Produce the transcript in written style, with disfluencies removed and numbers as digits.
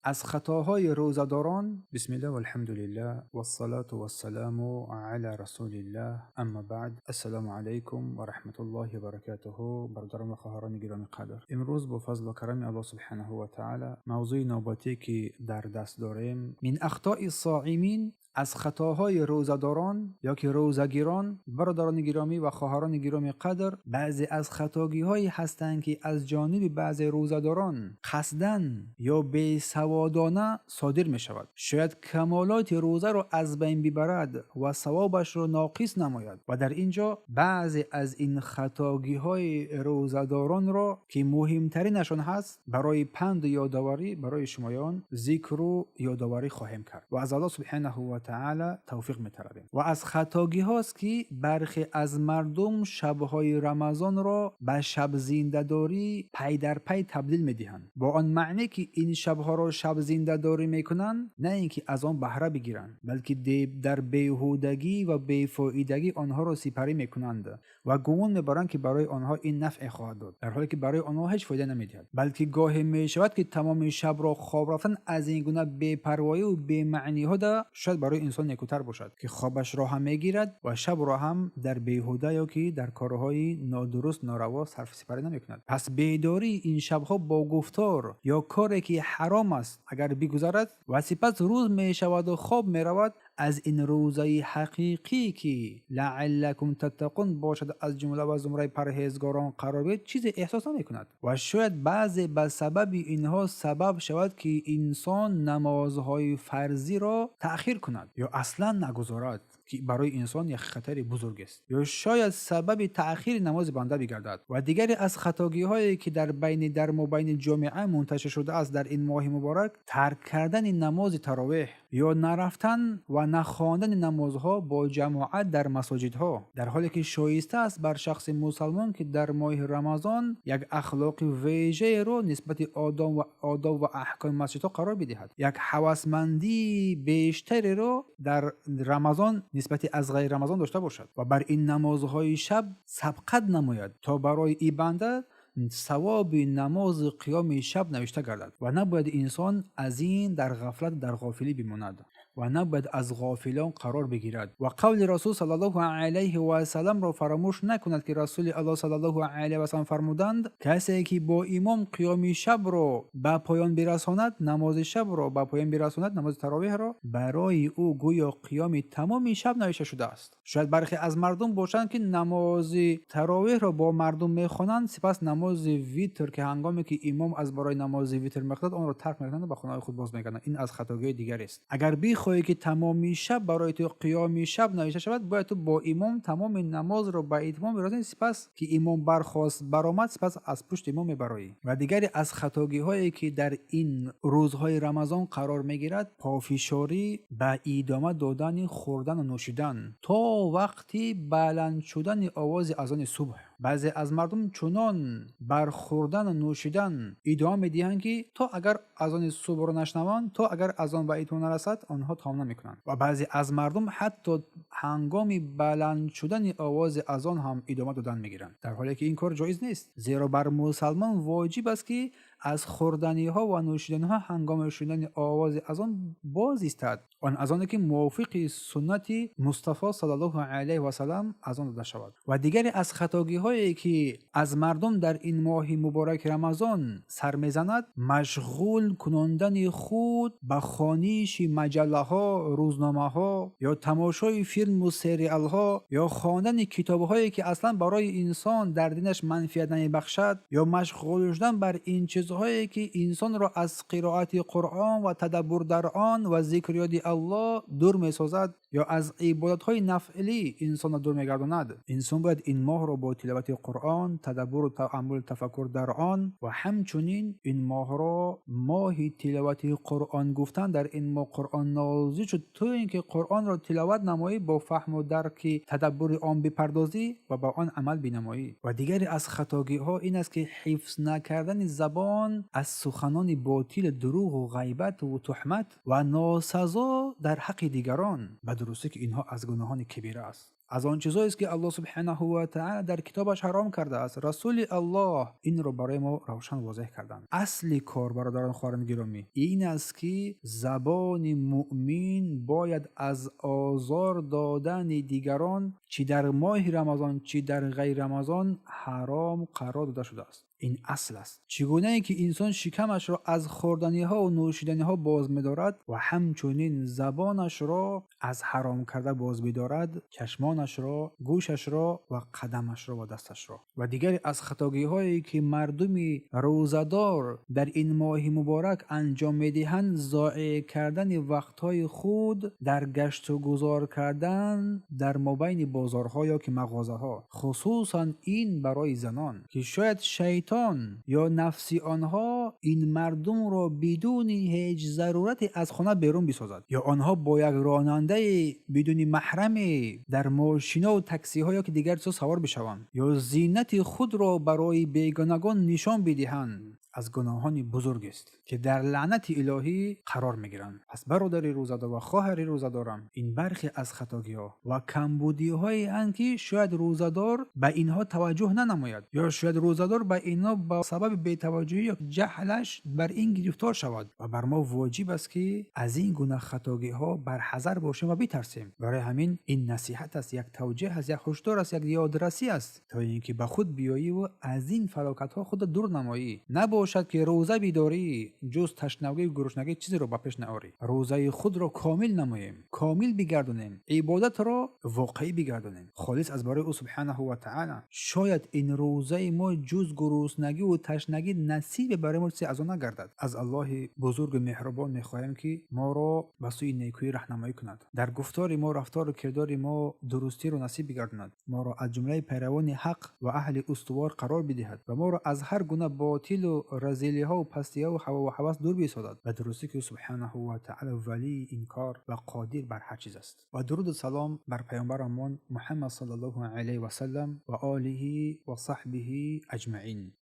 از خطاهای روزداران. بسم الله و الحمد لله و الصلاة و السلام علی رسول الله، اما بعد. السلام علیکم و رحمت الله و برکاته. برادران و خواهران گرامی قدر، امروز با فضل و کرم الله سبحانه و تعالی موضوع نوبتی که در دست داریم، من اخطاء الصائمین، از خطاهای روزداران یا که روزگیران. برادران گرامی و خواهران گرامی قدر، بعضی از خطاگی‌هایی هستند که از جانب بعضی روزداران قصدن یا بی‌سوادانه صادر می شود. شاید کمالات روزه رو از بین ببرد و ثوابش رو ناقص نماید. و در اینجا بعضی از این خطاگی‌های روزداران را که مهمترینشان هست برای پند و یادآوری برای شمایان ذکر و یادآوری خواهیم کرد و از الله سبحانه و تعالی توفیق می‌طلبیم. و از خطاگی هاست که برخی از مردم شب‌های رمضان را به شب زینده‌داری پی در پی تبدیل می‌دهند، با آن معنی که این شب‌ها را شب زینده‌داری می‌کنند، نه اینکه از آن بهره بگیرند، بلکه در بیهودگی و بیفایدگی آنها را سپری می‌کنند و گمان می‌برند که برای آنها این نفع خواهد داد، در حالی که برای آنها هیچ فایده نمی‌دهد. بلکه گاهی می‌شود که تمام شب را خواب رفتن از این گونه بی‌پروایی و بی‌معنی‌ها شاید برای انسان نیکوتر باشد که خوابش را هم میگیرد و شب را هم در بیهوده یا که در کارهای نادرست ناروا صرف سپری نمیکند. پس بیداری این شبها با گفتار یا کاری که حرام است اگر بگذرد و سپس روز می شود و خواب می رود، از این روزه حقیقی که لعلکم تتقون باشد از جمله و زمره پرهیزگاران قرار بگیرد چیزی احساس نمی کند. و شاید بعضی به سبب اینها سبب شود که انسان نمازهای فرضی را تأخیر کند یا اصلا نگذارد، که برای انسان یک خطر بزرگ است، یا شاید سبب تأخیر نماز بنده بگردد. و دیگری از خطاگی هایی که در مابین جامعه منتشر شده است در این ماه مبارک، ترک کردن نماز تراویح یا نرفتن و نخواندن نمازها با جماعت در مساجدها، در حالی که شایسته است بر شخص مسلمان که در ماه رمضان یک اخلاق ویژه رو نسبت آداب و احکام مسجدها قرار بدهد، یک هوسمندی بیشتری رو در رمضان نسبت از غیر رمضان داشته باشد و بر این نمازهای شب سبقت نماید تا برای این بنده ثواب نماز قیام شب نوشته گردد. و نباید انسان از این در غفلت در غافلی بماند و نباید از غافلان قرار بگیرد و قول رسول صلی الله علیه و سلم را فراموش نکند که رسول الله صلی الله علیه و سلم فرمودند کسی که با امام قیام شب را به پایان برساند، نماز شب را به پایان برساند، نماز تراویح را، برای او گویا قیام تمام شب نوشته شده است. شاید برخی از مردم باشند که نماز تراویح را با مردم میخوانند، سپس نماز ویتر که هنگامی که امام از برای نماز ویتر میخواند آن را ترک میکنند و به خانه خود باز میگردند. این از خطاگی دیگر است. اگر بخواهی که تمام شب برای تو قیام شب نوشته شود، باید تو با امام تمام نماز را به اتمام برسانی، سپس که امام برخاست برآمد سپس از پشت امام میبرایی. و دیگری از خطاگی هایی که در این روزهای رمضان قرار میگیرد، پافشاری به ادامه دادن خوردن و نوشیدن تا وقتی بلند شدن آواز اذان صبح. بعضی از مردم چنان بر خوردن و نوشیدن ادامه میدهند که تا اگر اذان صبح را نشنوند، تا اگر اذان به ایتون نرسد آنها تمام نمیکنند. و بعضی از مردم حتی هنگامی بلند شدن آواز اذان هم ادامه دادن میگیرند، در حالی که این کار جایز نیست، زیرا بر مسلمان واجب است که از خوردنی ها و نوشیدنی ها هنگام شنیدن آواز اذان باز ایستد، آن اذانی که موافق سنت مصطفی صلی الله علیه و سلم اذان داده شود. و دیگری از خطاگی هایی که از مردم در این ماه مبارک رمضان سر میزند، مشغول کناندن خود به خوانش مجله ها، روزنامه ها یا تماشای فیلم و سریال ها یا خواندن کتاب هایی که اصلا برای انسان در دینش منفعت نمیبخشد، یا مشغول شدن بر این چیزهایی که انسان را از قرائت قرآن و تدبر در آن و ذکر یاد الله دور میسازد، یا از عبادت های نفلی انسان را دور میگرداند. انسان باید این ماه را با تلاوت قرآن، تدبر و تأمل تفکر در آن و همچنین این ماه را ماه تلاوت قرآن گفتن، در این ماه قرآن نازل شد تو اینکه قرآن را تلاوت نمایی، با فهم و درک تدبر آن بپردازی و با آن عمل بنمایی. و دیگری از خطاگی ها این است که حفظ نکردن زبان از سخنان باطل، دروغ و غیبت و تهمت و ناسزا در حق دیگران، به درستی که اینها از گناهان کبیره است. از آن چیزایی است که الله سبحانه و تعالی در کتابش حرام کرده است. رسول الله این رو برای ما روشن واضح کردند. اصلی کار برادران خواهران گرامی این است که زبان مؤمن باید از آزار دادن دیگران چی در ماه رمضان چی در غیر رمضان حرام قرار داده شده است. این اصل است. چگونه ای که انسان شکمش را از خوردنی ها و نوشیدنی ها باز می‌دارد و همچنین زبانش را از حرام کرده باز می‌دارد، چشمانش را، گوشش را و قدمش را و دستش را. و دیگر از خطاگی هایی که مردم روزدار در این ماه مبارک انجام می‌دهند ضایع کردن وقت‌های خود در گشت و گذار کردن در مابین بازارها یا که مغازه‌ها، خصوصا این برای زنان که شاید شیطان یا نفسی آنها این مردم را بدون هیچ ضرورت از خانه بیرون بسازد، یا آنها با یک راننده بدون محرم در ماشینا و تاکسی ها یا که دیگر چیزا سوار بشوند، یا زینت خود را برای بیگانگان نشان بدهند. از گناهان بزرگ است که در لعنت الهی قرار میگیرند. پس برادر روزدار و خواهر روزدارم، این برخی از خطاگی‌ها و کمبودی‌های اند که شاید روزدار به اینها توجه ننماید، یا شاید روزدار به اینها با سبب بی‌توجهی یا جهلش بر این گرفتار شود و بر ما واجب است که از این گونه خطاگی‌ها برحذر باشیم و بترسیم. برای همین این نصیحت است، یک توجیه است، یک هشدار است، یک یادرسی است تا اینکه به خود بیایی و از این فلاکت‌ها خود دور نمایی. باشد که روزه بیداری جز تشنگی و گرسنگی چیزی رو به پیش نیاری. روزه خود را کامل نماییم، کامل بگردونیم، عبادت را واقعی بگردونیم، خالص از برای او سبحانه و تعالی. شاید این روزه ما جز گرسنگی و تشنگی نصیب برای ما از آن نگردد. از الله بزرگ و مهربان میخواهیم که ما را به سوی نیکویی راهنمایی کند، در گفتار ما، رفتار و کردار ما درستی را نصیب بگرداند، ما را از جمله پیروان حق و اهل استوار قرار بدهد و ما را از هر گونه باطل و رذیلی ها و پستی ها و هوا و هوس دور بسازد. و درستی که سبحانه و تعالی ولی این کار و قادر بر هر چیز است. و درود و سلام بر پیامبرمان محمد صلی الله علیه و سلم و آله و صحبه اجمعین.